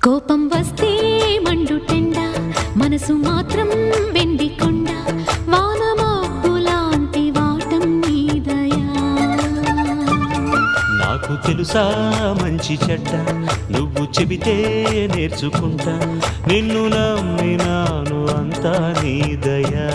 కోపం వస్తే మండుటెండ, మనసు మాత్రం వెండి కొండ, వానమబ్బులాంటి వాటం నీ దయా. నాకు తెలుసా మంచి చెడ్డ, నువ్వు చెబితే నేర్చుకుంటా, నిన్ను నమ్మినాను అంతా నీ దయా.